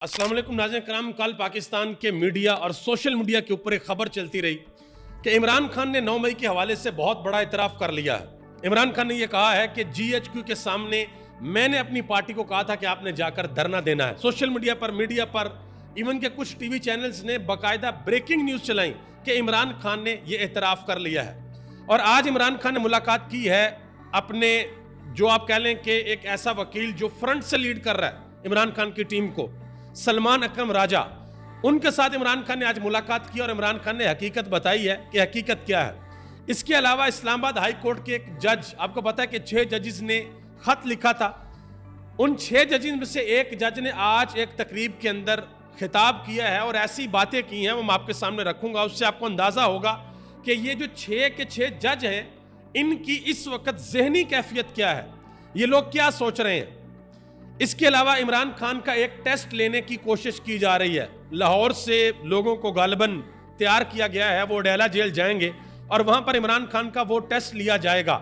अस्सलाम वालेकुम नाज़रीन कराम। कल पाकिस्तान के मीडिया और सोशल मीडिया के ऊपर एक खबर चलती रही कि इमरान खान ने 9 मई के हवाले से बहुत बड़ा इतराफ़ कर लिया है। इमरान खान ने यह कहा है कि GHQ के सामने मैंने अपनी पार्टी को कहा था कि आपने जाकर धरना देना है। सोशल मीडिया पर, मीडिया पर, इवन के कुछ टीवी चैनल्स ने बाकायदा ब्रेकिंग न्यूज़ चलाई कि इमरान खान ने यह इतराफ़ कर लिया है। और आज इमरान खान ने मुलाकात की है अपने, जो आप कह लें कि एक ऐसा वकील जो फ्रंट से लीड कर रहा है इमरान खान की टीम को, सलमान अकरम राजा, उनके साथ इमरान खान ने आज मुलाकात की और इमरान खान ने हकीकत बताई है कि हकीकत क्या है। इसके अलावा इस्लामाबाद हाई कोर्ट के एक जज, आपको पता है कि 6 जजेस ने खत लिखा था। उन 6 जजेस में से एक जज ने आज एक तकरीब के अंदर खिताब किया है और ऐसी बातें की हैं वो मैं आपके सामने रखूंगा। उससे आपको अंदाजा होगा कि ये जो 6 के 6 जज हैं, इनकी इस वक्त जहनी कैफियत क्या है, ये लोग क्या सोच रहे हैं। इसके अलावा इमरान खान का एक टेस्ट लेने की कोशिश की जा रही है। लाहौर से लोगों को गालिबन तैयार किया गया है, वो डेला जेल जाएंगे और वहां पर इमरान खान का वो टेस्ट लिया जाएगा।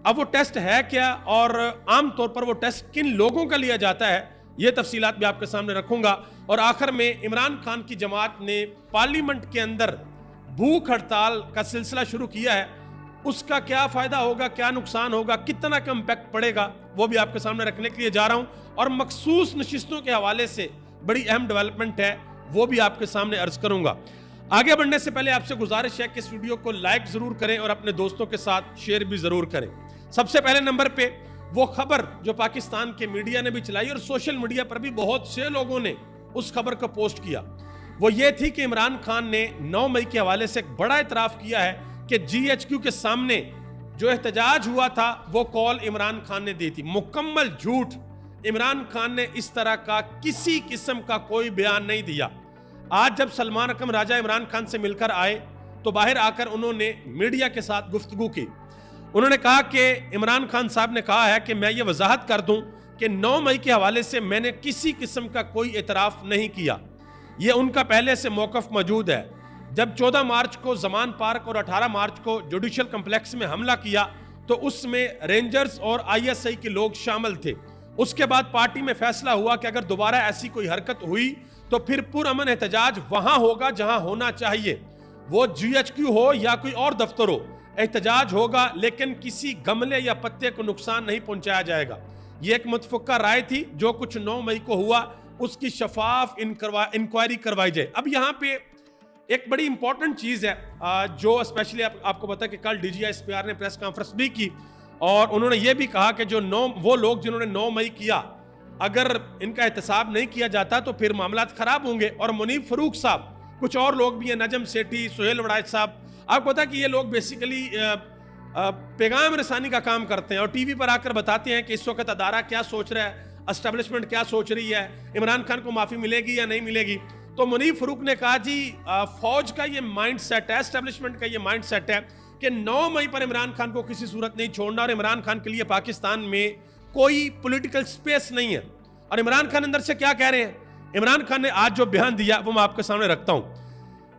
अब वो टेस्ट है क्या और आमतौर पर वो टेस्ट किन लोगों का लिया जाता है, ये तफसीलात भी आपके सामने रखूंगा। और आखिर में इमरान खान की जमात ने पार्लियामेंट के अंदर भूख हड़ताल का सिलसिला शुरू किया है, उसका क्या फायदा होगा, क्या नुकसान होगा, कितना का इम्पैक्ट पड़ेगा, वो भी आपके सामने रखने के लिए जा रहा हूं। और मखसूस नशिस्तों के हवाले से बड़ी अहम डेवलपमेंट है, वो भी आपके सामने अर्ज करूंगा। आगे बढ़ने से पहले आपसे गुजारिश है कि इस वीडियो को लाइक जरूर करें और अपने दोस्तों के साथ शेयर भी जरूर करें। सबसे पहले नंबर पे वो खबर जो पाकिस्तान के मीडिया ने भी चलाई और सोशल मीडिया पर भी बहुत से लोगों ने उस खबर को पोस्ट किया, वो ये थी कि इमरान खान ने 9 मई के हवाले से एक बड़ा इतराफ किया है कि GHQ के सामने जो एहतजाज हुआ था वो कॉल इमरान खान ने दी थी। मुकम्मल झूठ। इमरान खान ने इस तरह का किसी किस्म का कोई बयान नहीं दिया। आज जब सलमान अकरम राजा इमरान खान से मिलकर आए तो बाहर आकर उन्होंने मीडिया के साथ गुफ्तगू की। उन्होंने कहा कि इमरान खान साहब ने कहा है कि मैं ये वजाहत कर दूं कि 9 मई के हवाले से मैंने किसी किस्म का कोई एतराफ़ नहीं किया। ये उनका पहले से मौक़िफ़ मौजूद है। जब 14 मार्च को जमान पार्क और 18 मार्च को जुडिशल कम्प्लेक्स में हमला किया तो उसमें रेंजर्स और ISI के लोग शामिल थे। उसके बाद पार्टी में फैसला हुआ कि अगर दोबारा ऐसी कोई हरकत हुई तो फिर पुरअमन एहतजाज वहां होगा जहां होना चाहिए, वो GHQ हो या कोई और दफ्तर हो, एहतजाज होगा, लेकिन किसी गमले या पत्ते को नुकसान नहीं पहुंचाया जाएगा। ये एक मुतफ़क्का राय थी। जो कुछ 9 मई को हुआ उसकी शफाफ इंक्वायरी करवाई जाए। अब यहाँ पे एक बड़ी इंपॉर्टेंट चीज़ है जो स्पेशली आपको पता है कि कल DGI SPR ने प्रेस कॉन्फ्रेंस भी की और उन्होंने ये भी कहा कि वो लोग जिन्होंने 9 मई किया, अगर इनका एहतसाब नहीं किया जाता तो फिर मामला खराब होंगे। और मुनीब फरूक साहब, कुछ और लोग भी हैं, नजम सेठी, सुहेल वड़ाइच साहब, आपको पता है कि ये लोग बेसिकली पैगाम रसानी का काम करते हैं और टीवी पर आकर बताते हैं कि इस वक्त अदारा क्या सोच रहा है, एस्टेब्लिशमेंट क्या सोच रही है, इमरान खान को माफ़ी मिलेगी या नहीं मिलेगी। तो मुनीब फरूक ने कहा जी फौज का ये माइंड सेट है, एस्टेब्लिशमेंट का ये माइंड सेट है कि 9 मई पर इमरान खान को किसी सूरत नहीं छोड़ना और इमरान खान के लिए पाकिस्तान में कोई पॉलिटिकल स्पेस नहीं है। और इमरान खान अंदर से क्या कह रहे हैं, इमरान खान ने आज जो बयान दिया वो मैं आपके सामने रखता हूं।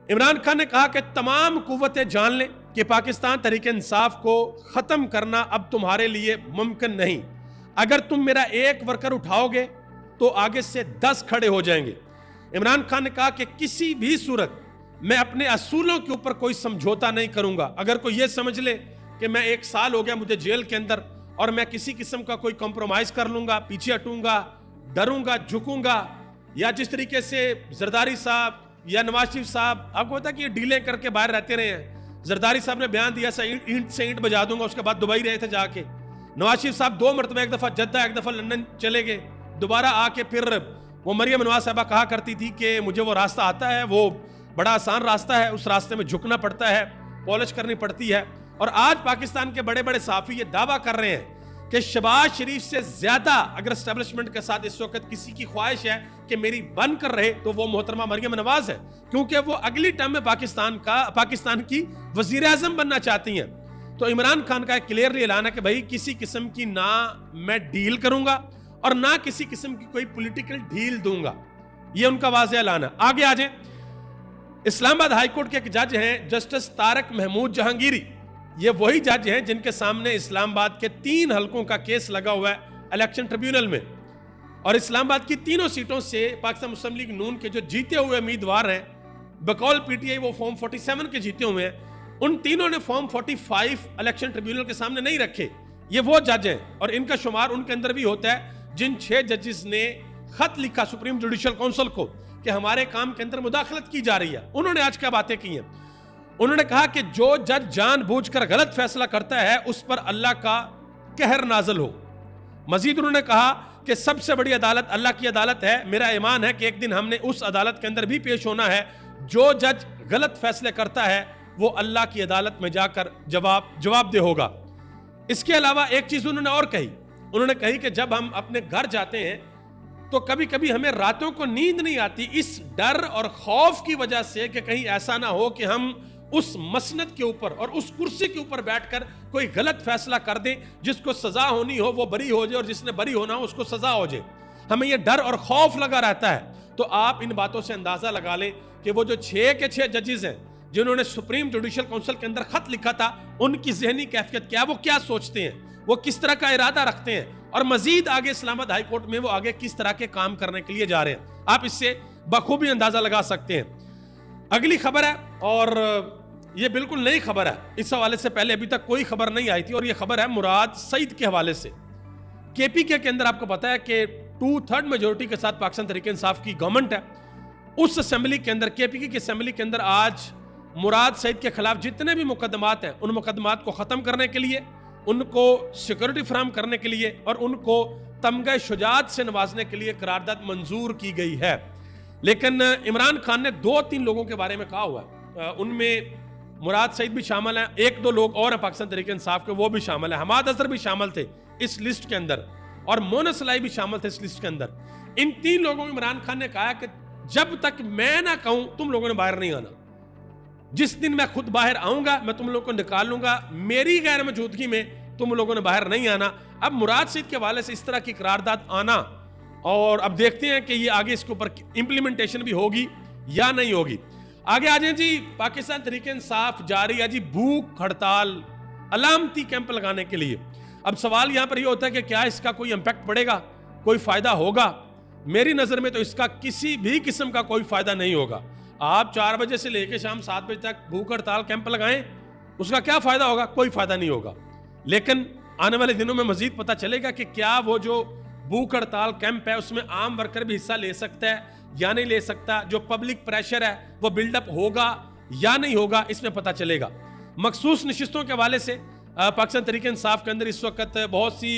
इमरान खान ने कहा कि तमाम कुव्वतें जान लें कि पाकिस्तान तहरीक इंसाफ को खत्म करना अब तुम्हारे लिए मुमकिन नहीं। अगर तुम मेरा एक वर्कर उठाओगे तो आगे से 10 खड़े हो जाएंगे। इमरान खान ने कहा कि किसी भी सूरत मैं अपने असूलों के ऊपर कोई समझौता नहीं करूंगा। अगर कोई ये समझ ले कि मैं 1 साल हो गया मुझे जेल के अंदर और मैं किसी किस्म का कोई कॉम्प्रोमाइज कर लूंगा, पीछे हटूंगा, डरूंगा, झुकूंगा, या जिस तरीके से जरदारी साहब या नवाज शरीफ साहब, आपको पता है कि ये डीलें करके बाहर रहते रहे हैं। जरदारी साहब ने बयान दिया ईंट से ईंट बजा दूंगा, उसके बाद दुबई रहे थे जाके। नवाज शरीफ साहब 2 मरतबा, एक दफा जद्दा, एक दफा लंदन चले गए, दोबारा आके फिर वो मरियम नवाज साहबा कहा करती थी कि मुझे वो रास्ता आता है, वो बड़ा आसान रास्ता है, उस रास्ते में झुकना पड़ता है, पॉलिश करनी पड़ती है। और आज पाकिस्तान के बड़े बड़े सहाफ़ी ये दावा कर रहे हैं कि शहबाज शरीफ से ज्यादा अगर एस्टेब्लिशमेंट के साथ इस वक्त किसी की ख्वाहिश है कि मेरी बन कर रहे तो वो मोहतरमा मरियम नवाज है, क्योंकि वो अगली टर्म में पाकिस्तान की वजीर आजम बनना चाहती हैं। तो इमरान खान का क्लियरली ऐलान है कि भाई किसी किस्म की ना मैं डील करूंगा और ना किसी किस्म की कोई पॉलिटिकल डील दूंगा, ये उनका वाज़ेह ऐलान है। आगे आ जाए, इस्लामाबाद हाई कोर्ट के एक जज हैं जस्टिस तारक महमूद जहांगीरी। ये वही जज हैं जिनके सामने इस्लामाबाद के 3 हलकों का केस लगा हुआ है इलेक्शन ट्रिब्यूनल में। और इस्लामाबाद की तीनों सीटों से पाकिस्तान मुस्लिम लीग नून के जो जीते हुए उम्मीदवार हैं बकौल पीटीआई वो फॉर्म 47 के जीते हुए हैं। उन तीनों ने फॉर्म 45 इलेक्शन ट्रिब्यूनल के सामने नहीं रखे। ये वो जज हैं और इनका शुमार उनके अंदर भी होता है जिन 6 जजेस ने खत लिखा सुप्रीम जुडिशल काउंसिल को कि हमारे काम के अंदर मुदाखलत की जा रही है। उन्होंने आज क्या बातें की हैं? उन्होंने कहा कि जो जज जानबूझकर गलत फैसला करता है उस पर अल्लाह का कहर नाजल हो। मजीद उन्होंने कहा कि सबसे बड़ी अदालत अल्लाह की अदालत है। मेरा ईमान है कि एक दिन हमने उस अदालत के अंदर भी पेश होना है। जो जज गलत फैसले करता है वो अल्लाह की अदालत में जाकर जवाबदेह होगा। इसके अलावा एक चीज उन्होंने और कही। उन्होंने कही कि जब हम अपने घर जाते हैं तो कभी कभी हमें रातों को नींद नहीं आती इस डर और खौफ की वजह से कि कहीं ऐसा ना हो कि हम उस मसनद के ऊपर और उस कुर्सी के ऊपर बैठकर कोई गलत फैसला कर दें, जिसको सजा होनी हो वो बरी हो जाए और जिसने बरी होना हो उसको सजा हो जाए। हमें ये डर और खौफ लगा रहता है। तो आप इन बातों से अंदाजा लगा लें कि वो जो 6 के 6 जजेस हैं जिन्होंने सुप्रीम जुडिशल काउंसिल के अंदर खत लिखा था, उनकी जहनी कैफियत क्या, वो क्या सोचते हैं, वो किस तरह का इरादा रखते हैं और मजीद आगे इस्लामाबाद हाई कोर्ट में वो आगे किस तरह के काम करने के लिए जा रहे हैं। आप इससे बखूबी अंदाजा लगा सकते हैं। अगली खबर है और ये बिल्कुल नई खबर है। इस हवाले से पहले अभी तक कोई खबर नहीं आई थी और ये खबर है मुराद सईद के हवाले से। केपीके के अंदर आपको पता है कि 2/3 मेजोरिटी के साथ पाकिस्तान तहरीक इंसाफ की गवर्नमेंट है। उस असेंबली के अंदर, केपीके की असेंबली के अंदर आज मुराद सईद के खिलाफ जितने भी मुकदमात हैं उन मुकदमात को ख़त्म करने के लिए, उनको सिक्योरिटी फराहम करने के लिए और उनको तमगा शुजात से नवाजने के लिए करारदाद मंजूर की गई है। लेकिन इमरान खान ने 2-3 लोगों के बारे में कहा हुआ है, उनमें मुराद सईद भी शामिल है, 1-2 लोग और हैं पाकिस्तान तहरीक इंसाफ के, वो भी शामिल है। हमाद अजहर भी शामिल थे इस लिस्ट के अंदर और मोनस सलाई भी शामिल थे इस लिस्ट के अंदर। इन 3 लोगों में इमरान खान ने कहा कि जब तक मैं ना कहूं तुम लोगों ने बाहर नहीं आना। जिस दिन मैं खुद बाहर आऊंगा मैं तुम लोगों को निकाल लूंगा, मेरी गैर मौजूदगी में तुम लोगों ने बाहर नहीं आना। अब मुराद सईद के हवाले से इस तरह की करारदाद आना और अब देखते हैं कि ये आगे इसके ऊपर इंप्लीमेंटेशन भी होगी या नहीं होगी। आगे आ जाए जी, पाकिस्तान तहरीक इंसाफ जारी है जी भूख हड़ताल, अलामती कैंप लगाने के लिए। अब सवाल यहां पर यह होता है कि क्या इसका कोई इंपैक्ट पड़ेगा, कोई फायदा होगा? मेरी नजर में तो इसका किसी भी किस्म का कोई फायदा नहीं होगा। आप 4 बजे से लेकर शाम 7 बजे तक भूख हड़ताल कैंप लगाएं, उसका क्या फायदा होगा? कोई फायदा नहीं होगा। लेकिन आने वाले दिनों में मजीद पता चलेगा कि क्या वो जो भूख हड़ताल कैंप है उसमें आम वर्कर भी हिस्सा ले सकता है या नहीं ले सकता, जो पब्लिक प्रेशर है वो बिल्डअप होगा या नहीं होगा, इसमें पता चलेगा। मखसूस नशिस्तों के हवाले से पाकिस्तान तहरीक इंसाफ के अंदर इस वक्त बहुत सी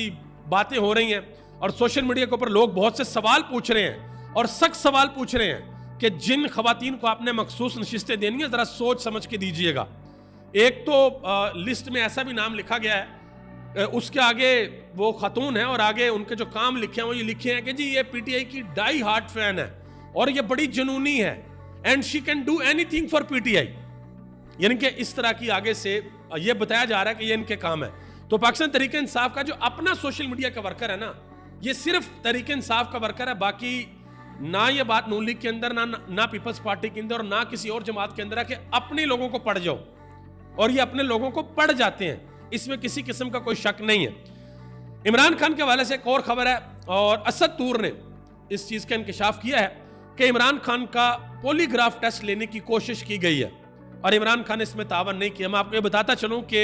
बातें हो रही हैं और सोशल मीडिया के ऊपर लोग बहुत से सवाल पूछ रहे हैं और सख्त सवाल पूछ रहे हैं कि जिन खवातीन को आपने मखसूस नशिस्तें देनी है जरा सोच समझ के दीजिएगा। एक तो लिस्ट में ऐसा भी नाम लिखा गया है, उसके आगे वो खातून है और आगे उनके जो काम लिखे हैं वो ये लिखे हैं कि जी ये पीटीआई की डाई हार्ट फैन है और ये बड़ी जुनूनी है and she can do anything for PTI. यानी कि इस तरह की आगे से ये बताया जा रहा है कि ये इनके काम है। तो पाकिस्तान तहरीक इंसाफ का जो अपना सोशल मीडिया का वर्कर है ना, ये सिर्फ तहरीक इंसाफ का वर्कर है, बाकी ना ये बात नून लीग के अंदर ना पीपल्स पार्टी के अंदर और ना किसी और जमात के अंदर है कि अपने लोगों को पढ़ जाओ, और ये अपने लोगों को पढ़ जाते हैं, इसमें किसी किस्म का कोई शक नहीं है। इमरान खान के हवाले से एक और खबर है और असद तूर ने इस चीज का इंकशाफ किया है कि इमरान खान का पॉलीग्राफ टेस्ट लेने की कोशिश की गई है और इमरान खान ने इसमें तावन नहीं किया। मैं आपको ये बताता चलूं कि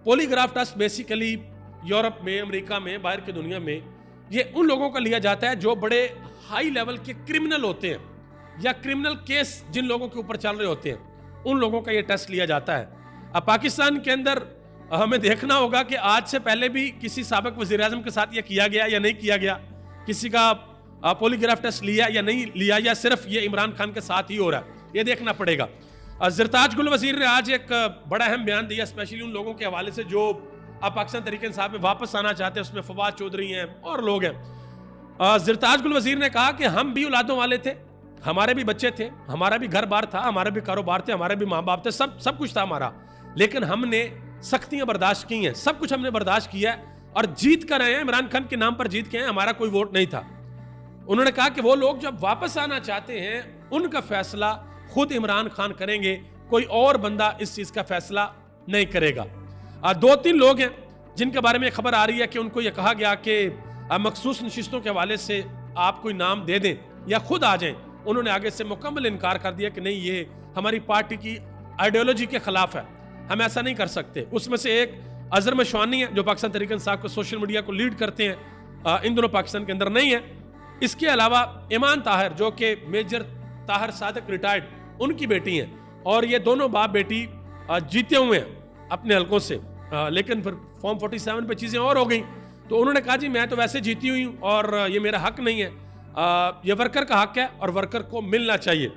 पॉलीग्राफ टेस्ट बेसिकली यूरोप में, अमेरिका में, बाहर की दुनिया में ये उन लोगों का लिया जाता है जो बड़े हाई लेवल के क्रिमिनल होते हैं या क्रिमिनल केस जिन लोगों के ऊपर चल रहे होते हैं, उन लोगों का ये टेस्ट लिया जाता है। अब पाकिस्तान के अंदर हमें देखना होगा कि आज से पहले भी किसी साबिक वज़ीर-ए-आज़म के साथ ये किया गया या नहीं किया गया, किसी का पॉलीग्राफ टेस्ट लिया या नहीं लिया, या सिर्फ ये इमरान खान के साथ ही हो रहा है, ये देखना पड़ेगा। ज़रताज गुल वज़ीर ने आज एक बड़ा अहम बयान दिया, स्पेशली उन लोगों के हवाले से जो अब पाकिस्तान तहरीक इंसाफ में वापस आना चाहते हैं, उसमें फवाद चौधरी हैं और लोग हैं। ज़रताज गुल वज़ीर ने कहा कि हम भी औलादों वाले थे, हमारे भी बच्चे थे, हमारा भी घर बार था, हमारे भी कारोबार थे, हमारे भी माँ बाप थे, सब कुछ था हमारा, लेकिन हमने सख्तियां बर्दाश्त की हैं, सब कुछ हमने बर्दाश्त किया है और जीत कर आए हैं, इमरान खान के नाम पर जीत के आए, हमारा कोई वोट नहीं था। उन्होंने कहा कि वो लोग जब वापस आना चाहते हैं उनका फैसला खुद इमरान खान करेंगे, कोई और बंदा इस चीज का फैसला नहीं करेगा। 2-3 लोग हैं जिनके बारे में खबर आ रही है कि उनको यह कहा गया कि मखसूस नशिस्तों के हवाले से आप कोई नाम दे दें या खुद आ जाएं, उन्होंने आगे से मुकम्मल इनकार कर दिया कि नहीं, ये हमारी पार्टी की आइडियोलॉजी के खिलाफ है, हम ऐसा नहीं कर सकते। उसमें से एक अजहर मशवानी है जो पाकिस्तान तहरीक इंसाफ को सोशल मीडिया को लीड करते हैं, इन दोनों पाकिस्तान के अंदर नहीं है। इसके अलावा ईमान ताहिर जो कि मेजर ताहिर सादिक रिटायर्ड, उनकी बेटी हैं, और ये दोनों बाप बेटी जीते हुए हैं अपने हलकों से, लेकिन फिर फॉर्म 47 पे चीज़ें और हो गई, तो उन्होंने कहा जी मैं तो वैसे जीती हुई हूँ और ये मेरा हक नहीं है, ये वर्कर का हक है और वर्कर को मिलना चाहिए।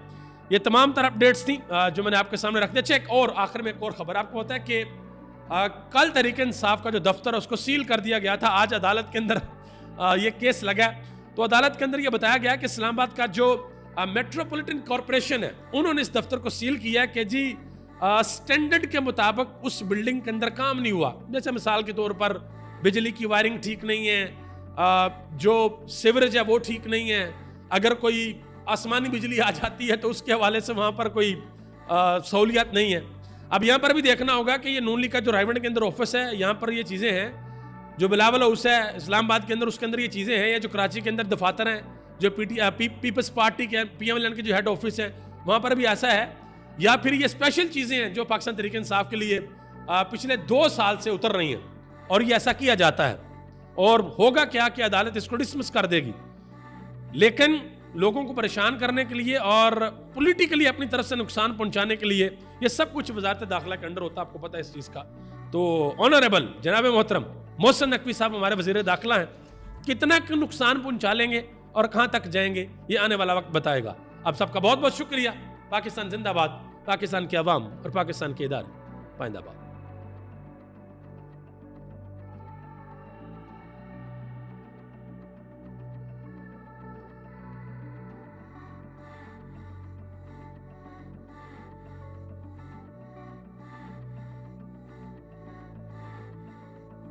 ये तमाम तरह अपडेट्स थी जो मैंने आपके सामने रख दिया। चेक और आखिर में एक और खबर आपको होता है कि कल तहरीक इंसाफ का जो दफ्तर है उसको सील कर दिया गया था। आज अदालत के अंदर ये केस लगा, तो अदालत के अंदर ये बताया गया कि इस्लामाबाद का जो मेट्रोपॉलिटन कॉरपोरेशन है उन्होंने इस दफ्तर को सील किया है कि जी स्टैंडर्ड के मुताबिक उस बिल्डिंग के अंदर काम नहीं हुआ। जैसे मिसाल के तौर पर बिजली की वायरिंग ठीक नहीं है, जो सीवरेज है वो ठीक नहीं है, अगर कोई आसमानी बिजली आ जाती है तो उसके हवाले से वहाँ पर कोई सहूलियत नहीं है। अब यहाँ पर भी देखना होगा कि ये नून लीग का जो रायबंड के अंदर ऑफिस है, यहाँ पर ये चीज़ें हैं, जो बिलावल हाउस है इस्लामाबाद के अंदर, उसके अंदर ये चीज़ें हैं, या जो कराची के अंदर दफातर हैं, जो पीपल्स पार्टी के PMLN के जो हेड ऑफिस है वहाँ पर भी ऐसा है, या फिर ये स्पेशल चीज़ें हैं जो पाकिस्तान तहरीक इंसाफ के लिए पिछले 2 साल से उतर रही हैं, और ये ऐसा किया जाता है। और होगा क्या कि अदालत इसको डिसमिस कर देगी, लेकिन लोगों को परेशान करने के लिए और पॉलिटिकली अपनी तरफ से नुकसान पहुंचाने के लिए ये सब कुछ वजारत दाखिला के अंडर होता है, आपको पता है इस चीज़ का। तो ऑनरेबल जनाब मोहतरम मोहसिन नकवी साहब हमारे वजीर दाखिला हैं, कितना नुकसान पहुंचा लेंगे और कहां तक जाएंगे ये आने वाला वक्त बताएगा। आप सबका बहुत बहुत शुक्रिया। पाकिस्तान जिंदाबाद, पाकिस्तान के अवाम और पाकिस्तान के इदारे पाइंदाबाद।